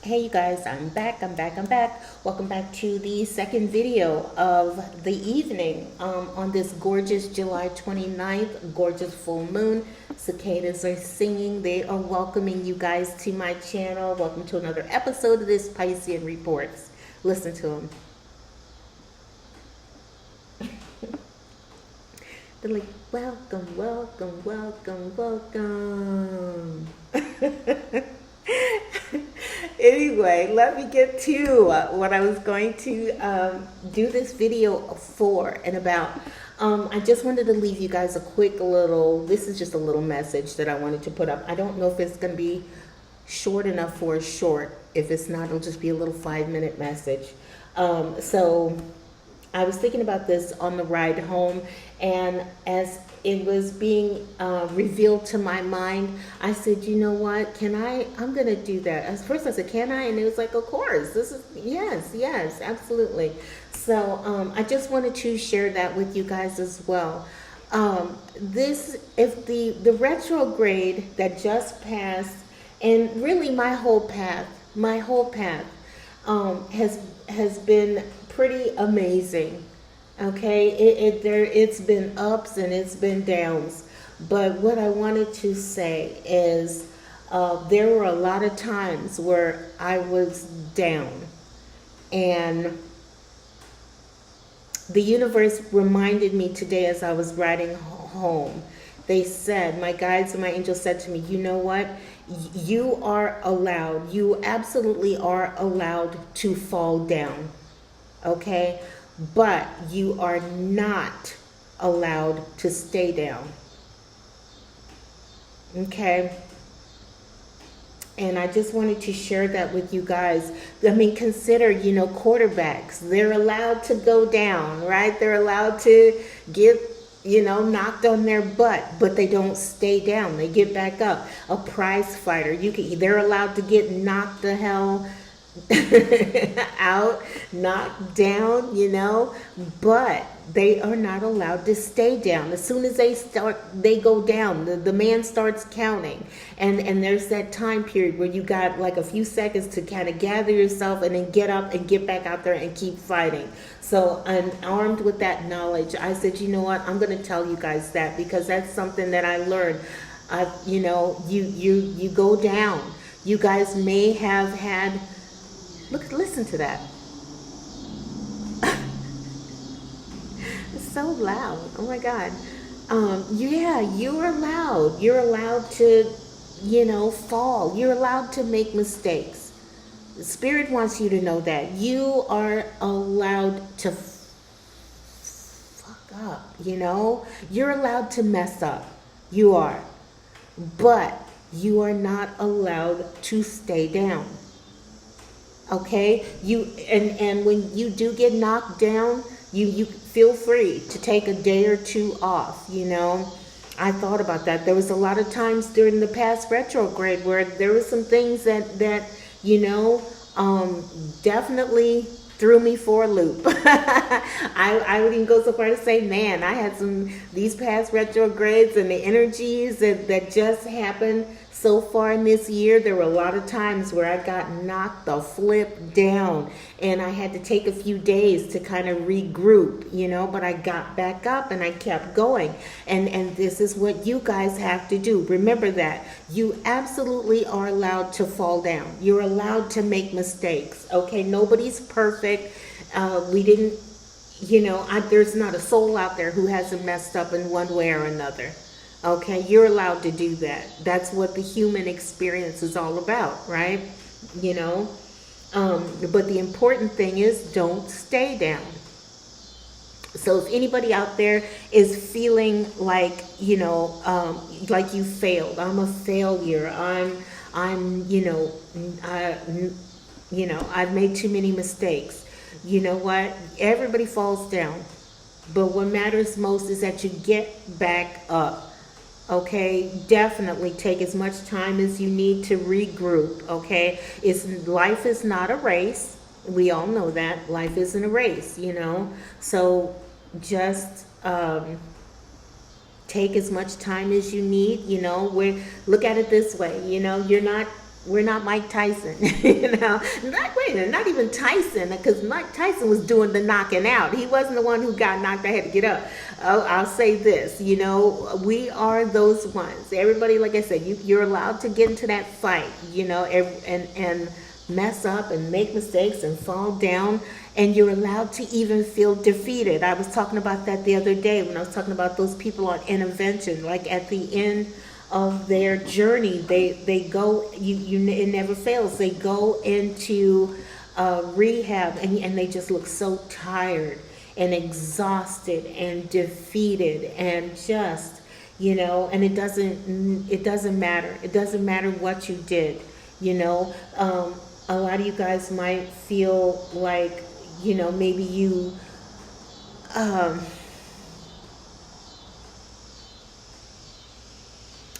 Hey you guys, I'm back. Welcome back to the second video of the evening on this gorgeous July 29th, gorgeous full moon. Cicadas are singing. They are welcoming you guys to my channel. Welcome to another episode of this Piscean Reports. Listen to them. They're like, welcome, welcome, welcome, welcome. Anyway, let me get to what I was going to do this video for and about. I just wanted to leave you guys a quick little, this is just a little message that I wanted to put up. I don't know if it's going to be short enough for a short. If it's not, it'll just be a little 5-minute message. So I was thinking about this on the ride home, and as it was being revealed to my mind, I said, you know what, I'm going to do that. At first I said, can I? And it was like, of course, yes, absolutely. So I just wanted to share that with you guys as well. If the retrograde that just passed, and really my whole path, has been pretty amazing. Okay, it's been ups and it's been downs, but what I wanted to say is there were a lot of times where I was down, and the universe reminded me today as I was riding home. They said, my guides and my angels said to me, you know what? You absolutely are allowed to fall down. Okay? But you are not allowed to stay down. Okay? And I just wanted to share that with you guys. I mean, consider, quarterbacks. They're allowed to go down, right? They're allowed to get, knocked on their butt, but they don't stay down. They get back up. A prize fighter, they're allowed to get knocked the hell out, knocked down, but they are not allowed to stay down. As soon as they go down, the man starts counting, and there's that time period where you got like a few seconds to kind of gather yourself and then get up and get back out there and keep fighting. So I'm armed with that knowledge. I said, you know what, I'm going to tell you guys that, because that's something that I learned. You go down. You guys may have had, listen to that. It's so loud. Oh my God. Yeah, you're allowed. You're allowed to, fall. You're allowed to make mistakes. Spirit wants you to know that. You are allowed to fuck up, You're allowed to mess up. You are. But you are not allowed to stay down. Okay, and when you do get knocked down, you feel free to take a day or two off. I thought about that. There was a lot of times during the past retrograde where there were some things that definitely threw me for a loop. I would even go so far to say, man, I had these past retrogrades and the energies that just happened so far in this year. There were a lot of times where I got knocked the flip down, and I had to take a few days to kind of regroup, but I got back up and I kept going. And this is what you guys have to do. Remember that. You absolutely are allowed to fall down. You're allowed to make mistakes. Okay, nobody's perfect. We didn't, there's not a soul out there who hasn't messed up in one way or another. Okay, you're allowed to do that. That's what the human experience is all about, right? But the important thing is, don't stay down. So if anybody out there is feeling like, like you failed, I'm a failure, I've made too many mistakes. You know what? Everybody falls down. But what matters most is that you get back up. Okay, definitely take as much time as you need to regroup. Okay, life is not a race. We all know that life isn't a race. So just take as much time as you need. Look at it this way. You're not we're not Mike Tyson, wait a minute, not even Tyson, because Mike Tyson was doing the knocking out. He wasn't the one who got knocked. I had to get up. I'll say this, we are those ones. Everybody, like I said, you're allowed to get into that fight, and mess up and make mistakes and fall down, and you're allowed to even feel defeated. I was talking about that the other day when I was talking about those people on intervention. Like at the end of their journey, they go, it never fails, they go into rehab, and they just look so tired and exhausted and defeated, and just and it doesn't matter what you did. A lot of you guys might feel like maybe you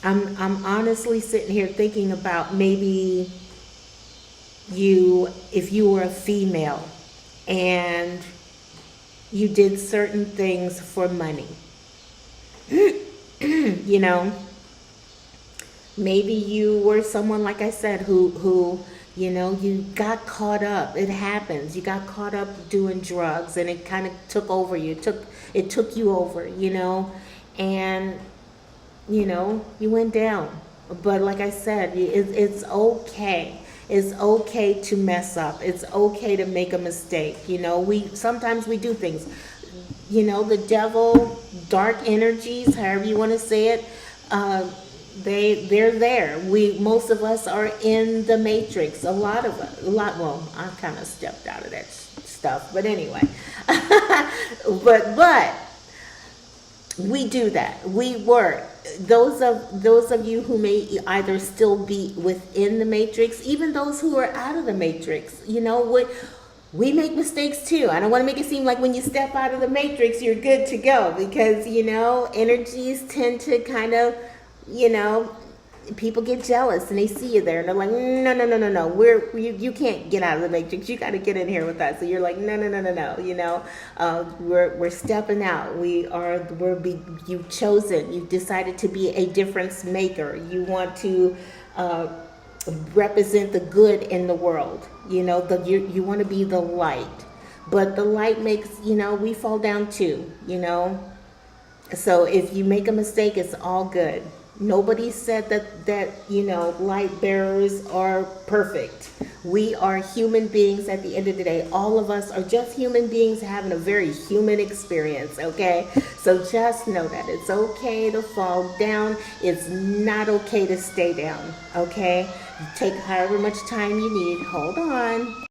I'm honestly sitting here thinking about maybe if you were a female and you did certain things for money. Maybe you were someone, like I said, who you got caught up. It happens. You got caught up doing drugs, and it kind of took over you. It took you over, and you went down. But like I said, it's okay. It's okay to mess up. It's okay to make a mistake. Sometimes we do things. The devil, dark energies, however you want to say it, they're there. Most of us are in the matrix. Well, I kind of stepped out of that stuff, but anyway. but we do that. We work. Those of you who may either still be within the matrix, even those who are out of the matrix, we make mistakes too. I don't want to make it seem like when you step out of the matrix, you're good to go, because, energies tend to kind of, people get jealous and they see you there and they're like, no, you can't get out of the matrix. You got to get in here with us. So you're like, no, we're stepping out. You've chosen. You've decided to be a difference maker. You want to represent the good in the world. You want to be the light, but the light makes, we fall down too. So if you make a mistake, it's all good. Nobody said that light bearers are perfect. We are human beings at the end of the day. All of us are just human beings having a very human experience, okay? So just know that it's okay to fall down. It's not okay to stay down, okay? Take however much time you need. Hold on.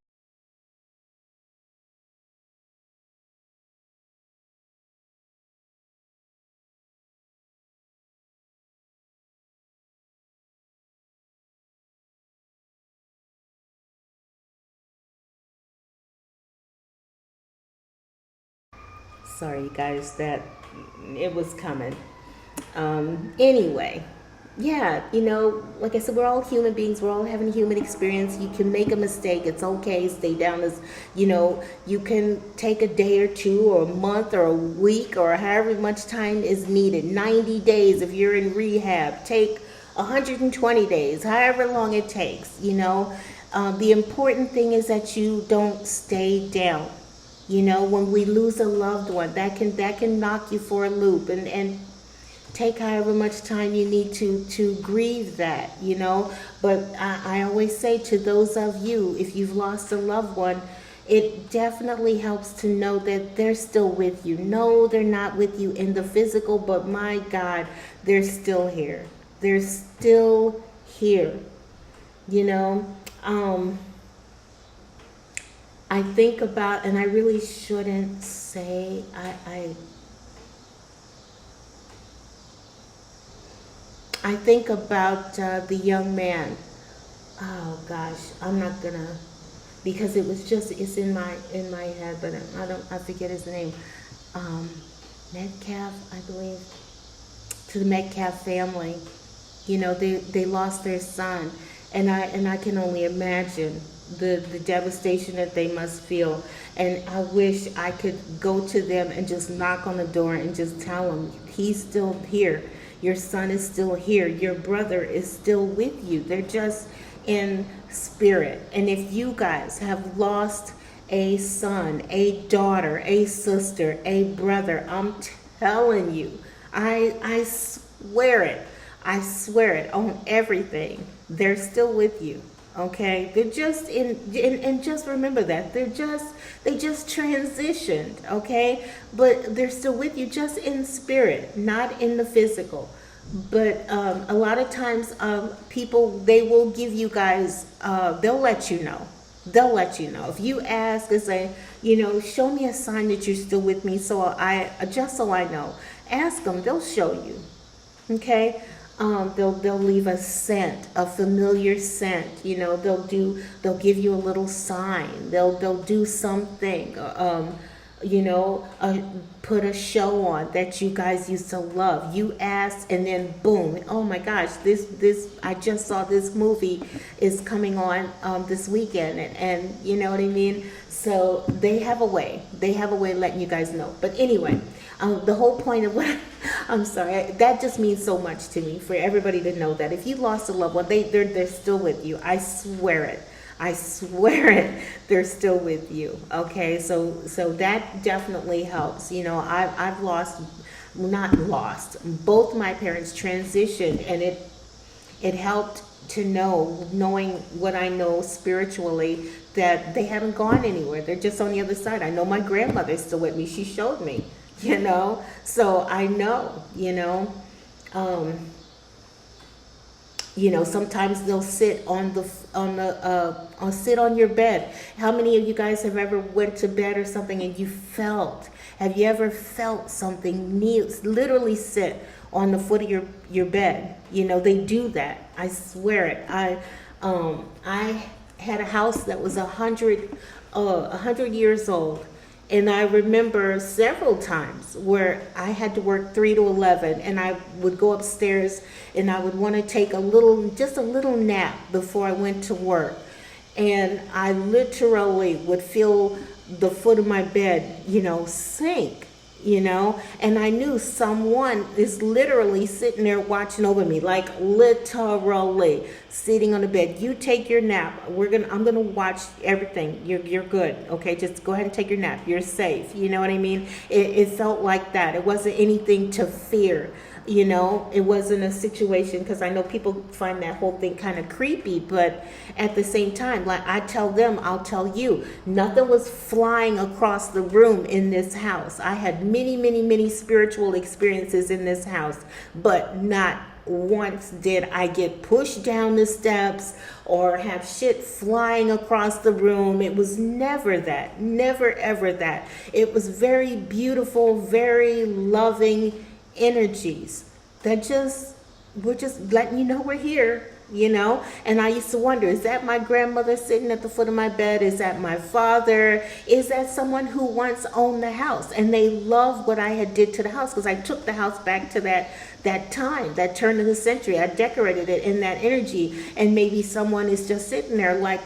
Sorry, you guys, that it was coming. Anyway, yeah, like I said, we're all human beings. We're all having a human experience. You can make a mistake. It's okay. Stay down. You can take a day or two or a month or a week or however much time is needed. 90 days if you're in rehab. Take 120 days, however long it takes. The important thing is that you don't stay down. When we lose a loved one, that can knock you for a loop, and take however much time you need to grieve that, But I always say to those of you, if you've lost a loved one, it definitely helps to know that they're still with you. No, they're not with you in the physical, but my God, they're still here. They're still here, I think about, and I really shouldn't say, I think about the young man. Oh gosh, I'm not gonna, because it's in my head, but I forget his name. Metcalf, I believe. To the Metcalf family, they lost their son, and I can only imagine the devastation that they must feel. And I wish I could go to them and just knock on the door and just tell them, he's still here. Your son is still here. Your brother is still with you. They're just, in spirit. And if you guys have lost a son, a daughter, a sister, a brother, I'm telling you, I swear it. I swear it on everything. They're still with you. Okay, they're just and just remember that they just transitioned. Okay, but they're still with you, just in spirit, not in the physical. But a lot of times, people, they will give you guys. They'll let you know. They'll let you know if you ask and say, show me a sign that you're still with me, just so I know. Ask them. They'll show you. Okay. They'll leave a scent, a familiar scent. They'll give you a little sign. They'll do something. Put a show on that you guys used to love. You asked, and then boom! Oh my gosh, this I just saw this movie is coming on this weekend, and you know what I mean. So they have a way. They have a way of letting you guys know. But anyway, the whole point of what I'm sorry, that just means so much to me for everybody to know that if you lost a loved one, they're still with you. I swear it. I swear it, they're still with you. Okay, so that definitely helps. I've not lost. Both my parents transitioned, and it helped to knowing what I know spiritually, that they haven't gone anywhere. They're just on the other side. I know my grandmother's still with me. She showed me, so I know, sometimes they'll sit sit on your bed. How many of you guys have ever went to bed or something and have you ever felt something literally sit on the foot of your bed? They do that. I swear it. I had a house that was 100 years old. And I remember several times where I had to work 3 to 11, and I would go upstairs and I would want to take just a little nap before I went to work. And I literally would feel the foot of my bed, sink, and I knew someone is literally sitting there watching over me, like literally sitting on the bed. You take your nap. I'm gonna watch everything. You're good. Okay, just go ahead and take your nap. You're safe. You know what I mean? It felt like that. It wasn't anything to fear. It wasn't a situation, because I know people find that whole thing kind of creepy, but at the same time, like I tell them, I'll tell you, nothing was flying across the room in this house. I had many, many, many spiritual experiences in this house, but not once did I get pushed down the steps or have shit flying across the room. It was never that, never ever that. It was very beautiful, very loving energies that we're just letting you know we're here, and I used to wonder, is that my grandmother sitting at the foot of my bed? Is that my father? Is that someone who once owned the house and they loved what I had did to the house? Because I took the house back to that time, that turn of the century. I decorated it in that energy, and maybe someone is just sitting there like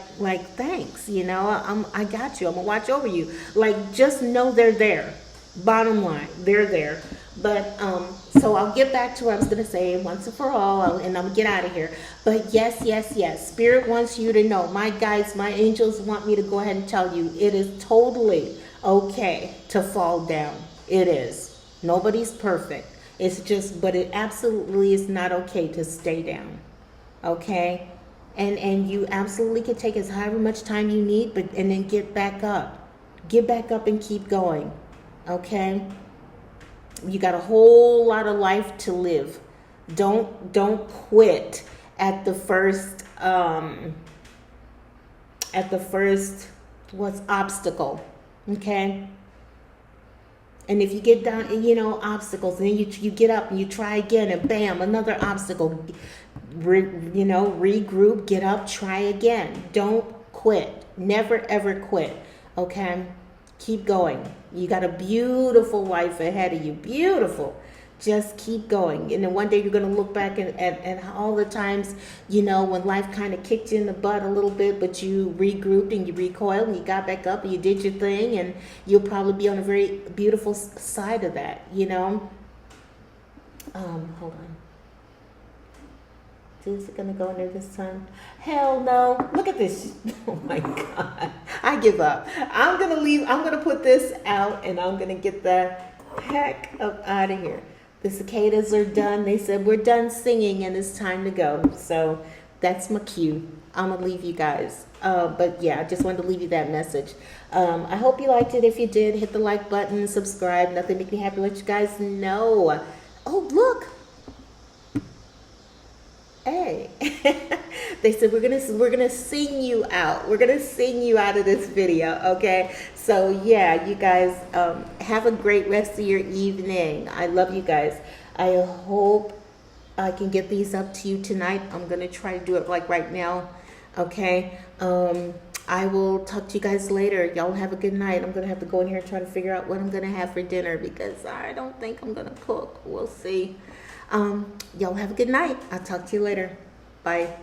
thanks, I got you, I'm gonna watch over you. Like, just know they're there. Bottom line, they're there. But so I'll get back to what I was going to say once and for all, and I'm going to get out of here. But yes, Spirit wants you to know. My guides, my angels want me to go ahead and tell you, it is totally okay to fall down. It is. Nobody's perfect. It's just, but it absolutely is not okay to stay down. Okay? And you absolutely can take as however much time you need, and then get back up. Get back up and keep going. Okay? You got a whole lot of life to live. Don't quit at the first obstacle. Okay? And if you get down, obstacles, and then you get up and you try again, and bam, another obstacle. Regroup, get up, try again. Don't quit. Never ever quit. Okay? Keep going. You got a beautiful life ahead of you. Beautiful. Just keep going. And then one day you're going to look back at all the times, when life kind of kicked you in the butt a little bit, but you regrouped and you recoiled and you got back up and you did your thing, and you'll probably be on a very beautiful side of that, Hold on. Is it gonna go in there this time? Hell no. Look at this. Oh my God. I give up. I'm gonna leave. I'm gonna put this out and I'm gonna get the heck up out of here. The cicadas are done. They said we're done singing and it's time to go. So that's my cue. I'm gonna leave you guys. But yeah, I just wanted to leave you that message. I hope you liked it. If you did, hit the like button, subscribe. Nothing make me happy. Let you guys know. Oh, look. Hey, they said we're gonna sing you out. We're gonna sing you out of this video, okay? So yeah, you guys have a great rest of your evening. I love you guys. I hope I can get these up to you tonight. I'm gonna try to do it like right now, okay? I will talk to you guys later. Y'all have a good night. I'm gonna have to go in here and try to figure out what I'm gonna have for dinner because I don't think I'm gonna cook. We'll see. Y'all have a good night. I'll talk to you later. Bye.